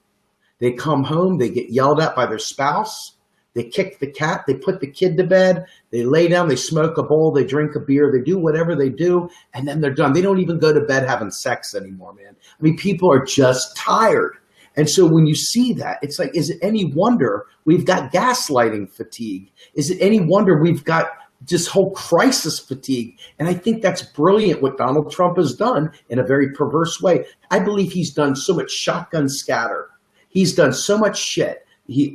They come home, they get yelled at by their spouse. They kick the cat, they put the kid to bed, they lay down, they smoke a bowl, they drink a beer, they do whatever they do, and then they're done. They don't even go to bed having sex anymore, man. I mean, people are just tired. And so when you see that, it's like, is it any wonder we've got gaslighting fatigue? Is it any wonder we've got this whole crisis fatigue? And I think that's brilliant what Donald Trump has done in a very perverse way. I believe he's done so much shotgun scatter. He's done so much shit.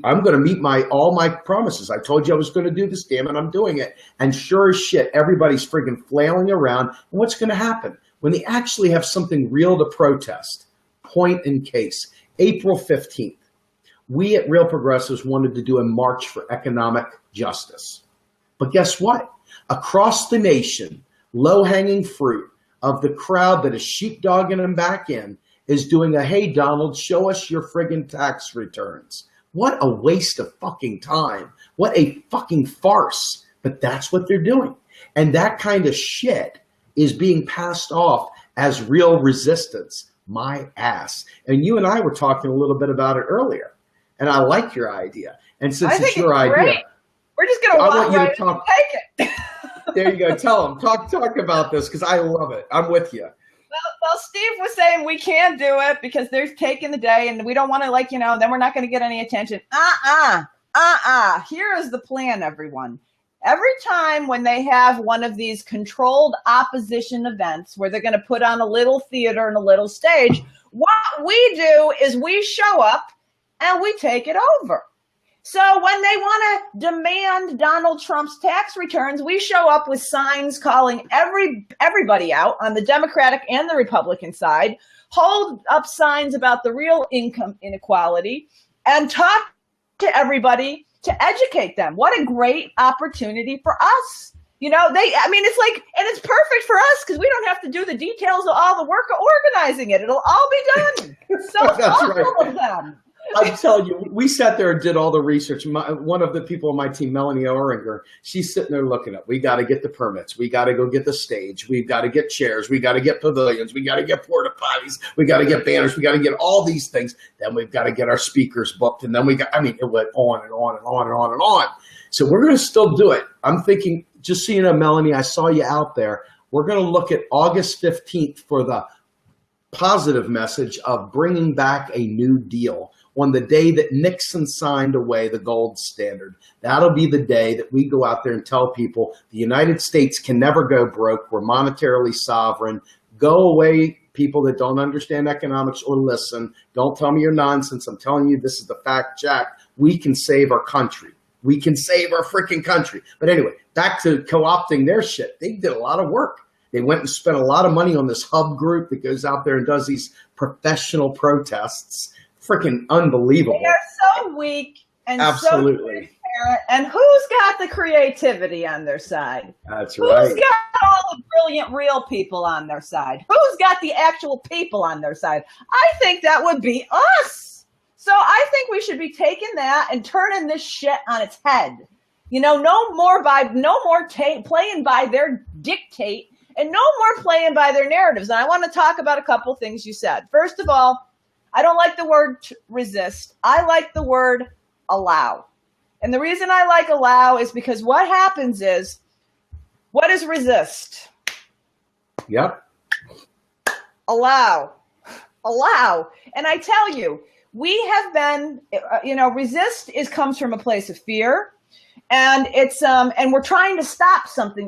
I'm going to meet all my promises. I told you I was going to do this, damn it, I'm doing it. And sure as shit, everybody's friggin' flailing around. And what's going to happen? When they actually have something real to protest, point in case, April 15th, we at Real Progressives wanted to do a march for economic justice. But guess what? Across the nation, low-hanging fruit of the crowd that is sheepdogging them back in is doing a, hey, Donald, show us your friggin' tax returns. What a waste of fucking time. What a fucking farce. But that's what they're doing. And that kind of shit is being passed off as real resistance. My ass. And you and I were talking a little bit about it earlier. And I like your idea. And since it's your idea, we're just going to walk right in and take it. There you go. Tell them. Talk about this because I love it. I'm with you. Well, Steve was saying we can't do it because they're taking the day and we don't want to then we're not going to get any attention. Here is the plan, everyone. Every time when they have one of these controlled opposition events where they're going to put on a little theater and a little stage, what we do is we show up and we take it over. So when they want to demand Donald Trump's tax returns, we show up with signs calling everybody out on the Democratic and the Republican side, hold up signs about the real income inequality, and talk to everybody to educate them. What a great opportunity for us. You know, it's like, and it's perfect for us because we don't have to do the details of all the work of organizing it. It'll all be done. So That's all right. of them. I'm telling you, we sat there and did all the research. One of the people on my team, Melanie Oringer, she's sitting there looking up. We got to get the permits. We got to go get the stage. We've got to get chairs. We got to get pavilions. We got to get porta potties. We got to get banners. We got to get all these things. Then we've got to get our speakers booked. And then it went on and on and on and on and on. So we're going to still do it. I'm thinking, just so you know, Melanie, I saw you out there. We're going to look at August 15th for the positive message of bringing back a New Deal on the day that Nixon signed away the gold standard. That'll be the day that we go out there and tell people the United States can never go broke. We're monetarily sovereign. Go away, people that don't understand economics or listen. Don't tell me your nonsense. I'm telling you, this is the fact check. We can save our country. We can save our freaking country. But anyway, back to co-opting their shit. They did a lot of work. They went and spent a lot of money on this hub group that goes out there and does these professional protests. Freaking unbelievable. They are so weak and absolutely so transparent. And who's got the creativity on their side? That's right. Who's got all the brilliant real people on their side? Who's got the actual people on their side? I think that would be us. So I think we should be taking that and turning this shit on its head. You know, no more playing by their dictate and no more playing by their narratives. And I want to talk about a couple things you said. First of all, I don't like the word resist. I like the word allow. And the reason I like allow is because what happens is, what is resist? Yep. Allow. And I tell you, we have been, resist comes from a place of fear. And it's, and we're trying to stop something.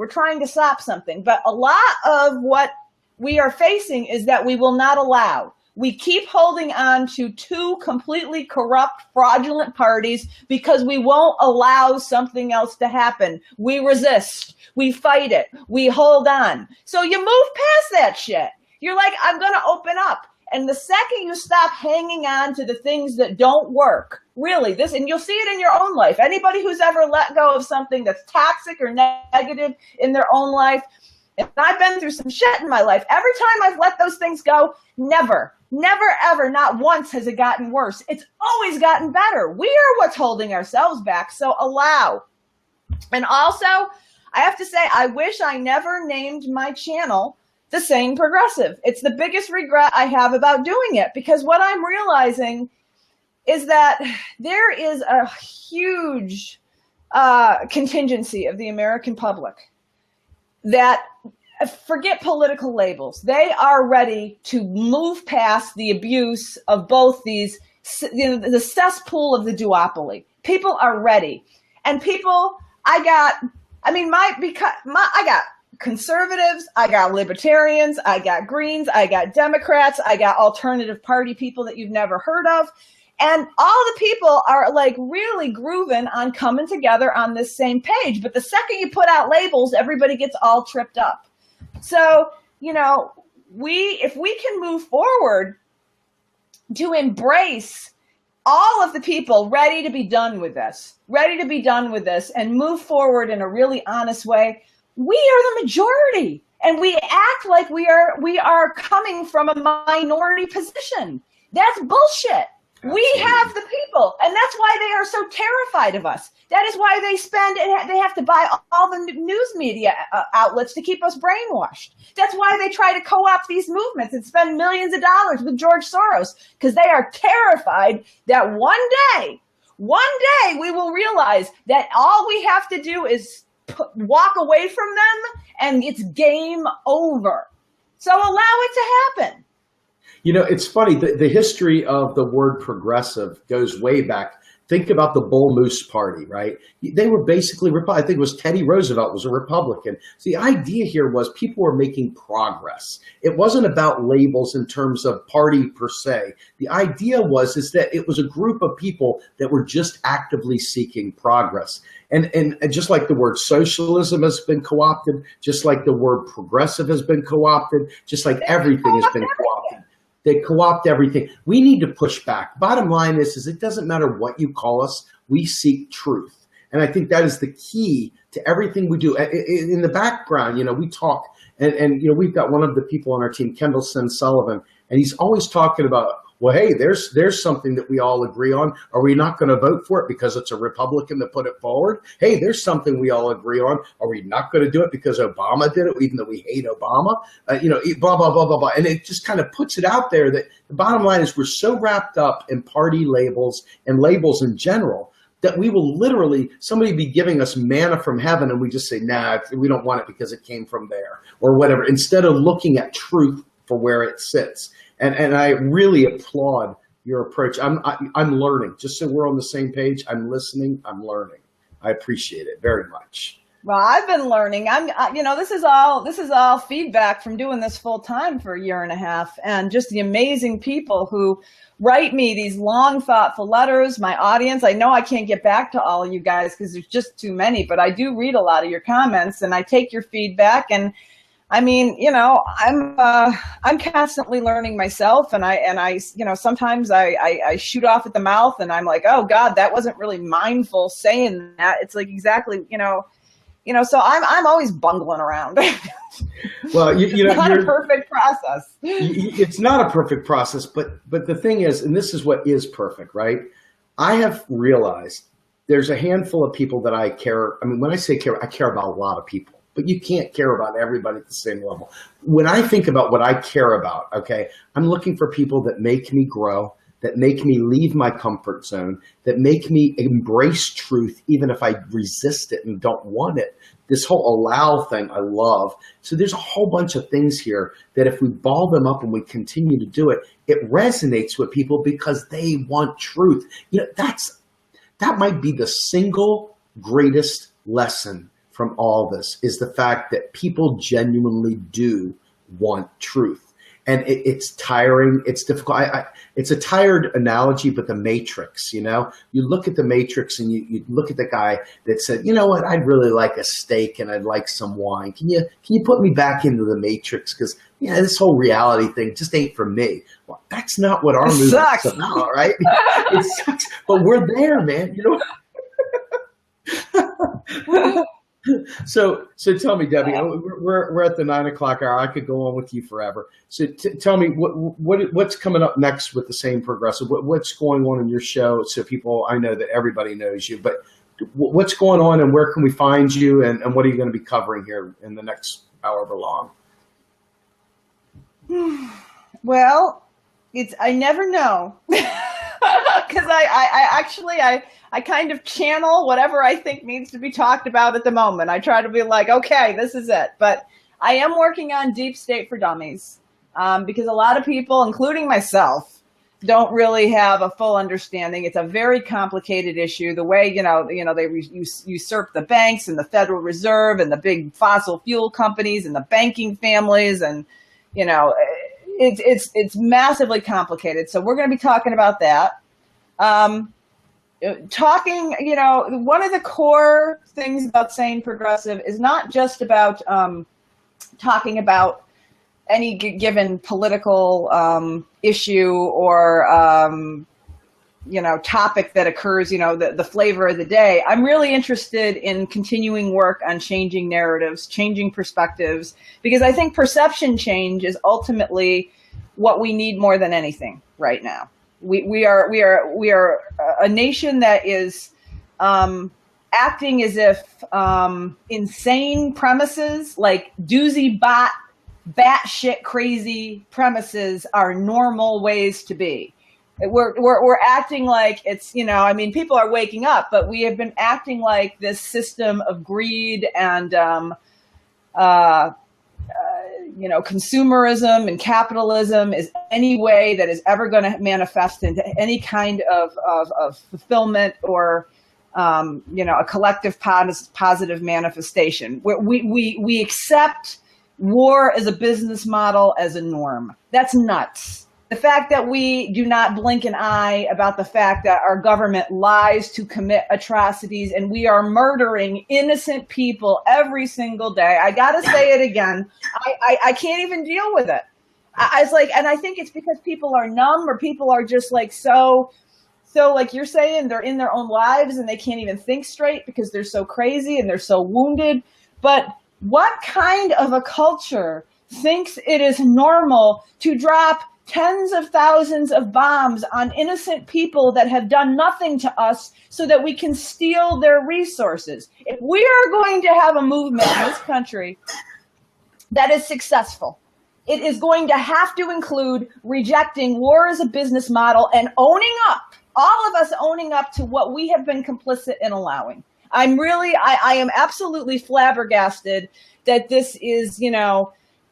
But a lot of what we are facing is that we will not allow. We keep holding on to two completely corrupt, fraudulent parties because we won't allow something else to happen. We resist. We fight it. We hold on. So you move past that shit. You're like, I'm going to open up. And the second you stop hanging on to the things that don't work, really, and you'll see it in your own life. Anybody who's ever let go of something that's toxic or negative in their own life, and I've been through some shit in my life. Every time I've let those things go, never, ever, not once has it gotten worse. It's always gotten better. We are what's holding ourselves back. So allow. And also, I have to say, I wish I never named my channel the Sane Progressive. It's the biggest regret I have about doing it, because what I'm realizing is that there is a huge contingency of the American public that forget political labels. They are ready to move past the abuse of both these, the cesspool of the duopoly. People are ready. And people, I got conservatives, I got libertarians, I got Greens, I got Democrats, I got alternative party people that you've never heard of. And all the people are like really grooving on coming together on this same page. But the second you put out labels, everybody gets all tripped up. So, if we can move forward to embrace all of the people ready to be done with this and move forward in a really honest way, we are the majority. And we act like we are coming from a minority position. That's bullshit. Absolutely. We have the people, and that's why they are so terrified of us. That is why they have to buy all the news media outlets to keep us brainwashed. That's why they try to co-opt these movements and spend millions of dollars with George Soros, because they are terrified that one day we will realize that all we have to do is walk away from them and it's game over. So allow it to happen. It's funny, the history of the word progressive goes way back Think about the Bull Moose Party, right? They were basically, I think it was Teddy Roosevelt was a Republican. So the idea here was people were making progress. It wasn't about labels in terms of party per se. The idea is that it was a group of people that were just actively seeking progress. And just like the word socialism has been co-opted, just like the word progressive has been co-opted, just like everything has been co-opted. They co-opt everything. We need to push back. Bottom line is it doesn't matter what you call us. We seek truth. And I think that is the key to everything we do. In the background, we talk, and we've got one of the people on our team, Kendall Sullivan, and he's always talking about, well, hey, there's something that we all agree on. Are we not going to vote for it because it's a Republican that put it forward? Hey, there's something we all agree on. Are we not going to do it because Obama did it, even though we hate Obama? Blah, blah, blah, blah, blah. And it just kind of puts it out there that the bottom line is we're so wrapped up in party labels and labels in general that we will literally, somebody be giving us manna from heaven and we just say, nah, we don't want it because it came from there or whatever, instead of looking at truth for where it sits. And I really applaud your approach. I'm learning. Just so we're on the same page, I'm listening, I'm learning. I appreciate it very much. Well, I've been learning. This is all feedback from doing this full time for a year and a half, and just the amazing people who write me these long, thoughtful letters. My audience, I know I can't get back to all of you guys because there's just too many, but I do read a lot of your comments and I take your feedback. And I mean, I'm constantly learning myself, and I sometimes I shoot off at the mouth, and I'm like, oh God, that wasn't really mindful saying that. It's like exactly, so I'm always bungling around. Well, it's not a perfect process. It's not a perfect process, but the thing is, and this is what is perfect, right? I have realized there's a handful of people that I care. I mean, when I say care, I care about a lot of people. But you can't care about everybody at the same level. When I think about what I care about, okay, I'm looking for people that make me grow, that make me leave my comfort zone, that make me embrace truth, even if I resist it and don't want it. This whole allow thing I love. So there's a whole bunch of things here that if we ball them up and we continue to do it, it resonates with people because they want truth. That might be the single greatest lesson from all this, is the fact that people genuinely do want truth. And it's tiring. It's difficult. It's a tired analogy, but the Matrix, you look at the Matrix and you look at the guy that said, you know what, I'd really like a steak and I'd like some wine. Can you put me back into the Matrix? Because this whole reality thing just ain't for me. Well, that's not what our movie is about, right? It sucks, but we're there, man. So tell me, Debbie, we're at the 9 o'clock hour. I could go on with you forever. So tell me what's coming up next with the Sane Progressive. What's going on in your show? So people, I know that everybody knows you, but what's going on and where can we find you and what are you going to be covering here in the next however long? Well, I never know. Because I kind of channel whatever I think needs to be talked about at the moment. I try to be like, okay, this is it. But I am working on Deep State for Dummies because a lot of people, including myself, don't really have a full understanding. It's a very complicated issue. The way, they usurp the banks and the Federal Reserve and the big fossil fuel companies and the banking families and, it's massively complicated. So we're going to be talking about that. One of the core things about Sane Progressive is not just about talking about any given political issue or topic that occurs, the flavor of the day. I'm really interested in continuing work on changing narratives, changing perspectives, because I think perception change is ultimately what we need more than anything right now. We are a nation that is acting as if insane premises like doozy batshit crazy premises are normal ways to be. We're acting like it's, people are waking up, but we have been acting like this system of greed and consumerism and capitalism is any way that is ever going to manifest into any kind of fulfillment or a collective positive manifestation. We accept war as a business model, as a norm. That's nuts. The fact that we do not blink an eye about the fact that our government lies to commit atrocities and we are murdering innocent people every single day. I got to say it again. I can't even deal with it. And I think it's because people are numb, or people are just like, so like you're saying, they're in their own lives and they can't even think straight because they're so crazy and they're so wounded. But what kind of a culture thinks it is normal to drop tens of thousands of bombs on innocent people that have done nothing to us so that we can steal their resources? If we are going to have a movement in this country that is successful, it is going to have to include rejecting war as a business model and owning up, all of us owning up to what we have been complicit in allowing. I am absolutely flabbergasted that this is,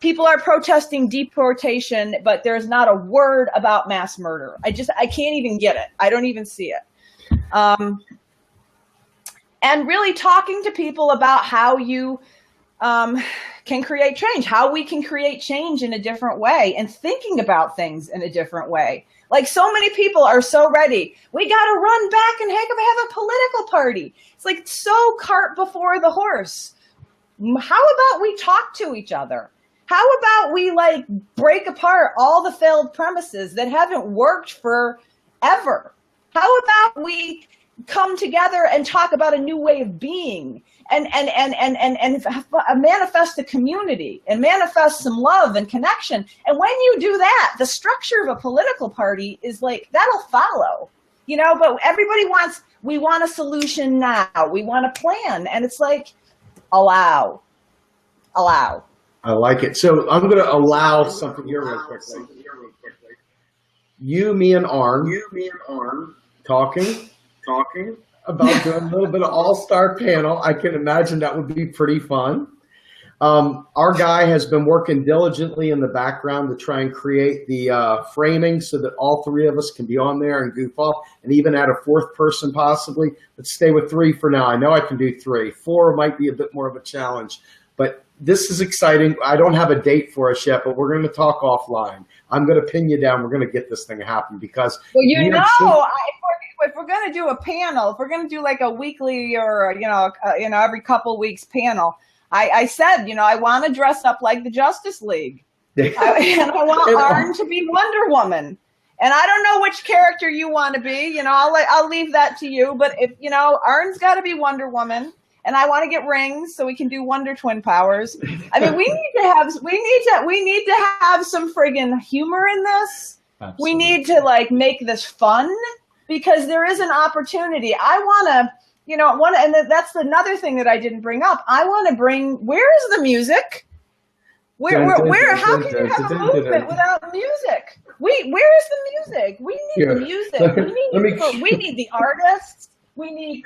people are protesting deportation, but there's not a word about mass murder. I can't even get it. I don't even see it. And really talking to people about how you can create change, how we can create change in a different way, and thinking about things in a different way. Like, so many people are so ready. We got to run back and have a political party. It's like so cart before the horse. How about we talk to each other? How about we break apart all the failed premises that haven't worked forever? How about we come together and talk about a new way of being and manifest a community and manifest some love and connection? And when you do that, the structure of a political party is that'll follow, but we want a solution now. We want a plan. And it's allow. I like it. So I'm going to allow something here real quickly. You, me, and Arn talking about doing a little bit of all-star panel. I can imagine that would be pretty fun. Our guy has been working diligently in the background to try and create the framing so that all three of us can be on there and goof off, and even add a fourth person possibly. Let's stay with three for now. I know I can do three. Four might be a bit more of a challenge, but this is exciting. I don't have a date for us yet, but we're going to talk offline. I'm going to pin you down. We're going to get this thing to happen because if we're going to do a panel, if we're going to do a weekly or every couple weeks panel, I said I want to dress up like the Justice League, and I want Arn to be Wonder Woman. And I don't know which character you want to be. I'll leave that to you. But if Arn's got to be Wonder Woman. And I want to get rings so we can do Wonder Twin powers. I mean, we need to have some friggin' humor in this. Absolutely. We need to make this fun, because there is an opportunity. I want to, and that's another thing that I didn't bring up. I want to bring, where is the music? How can you have a movement without music? Where is the music? We need the music. We need the artists. We need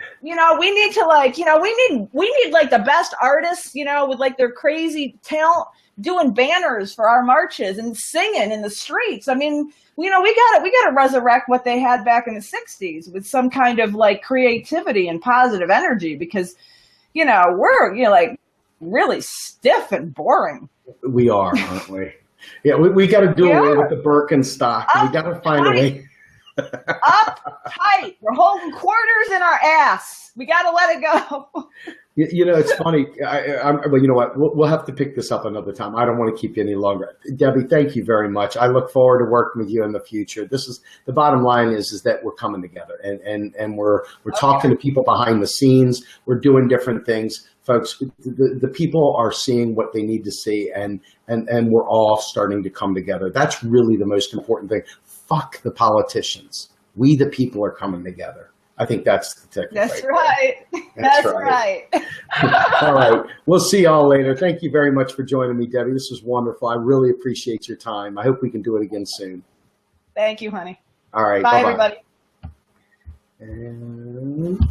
the best artists, with their crazy talent, doing banners for our marches and singing in the streets. I mean, we gotta resurrect what they had back in the 60s with some kind of creativity and positive energy, because, we're really stiff and boring. We are, aren't we? Yeah, we got to do away with the Birkenstock. We got to find a way. Up tight. We're holding quarters in our ass. We got to let it go. It's funny. But you know what? We'll have to pick this up another time. I don't want to keep you any longer. Debbie, thank you very much. I look forward to working with you in the future. This is the bottom line is that we're coming together and we're talking to people behind the scenes. We're doing different things. Folks, the people are seeing what they need to see, and we're all starting to come together. That's really the most important thing. Fuck the politicians. We, the people, are coming together. I think that's the ticket. That's right. That's right. All right. We'll see y'all later. Thank you very much for joining me, Debbie. This was wonderful. I really appreciate your time. I hope we can do it again soon. Thank you, honey. All right. Bye, everybody. And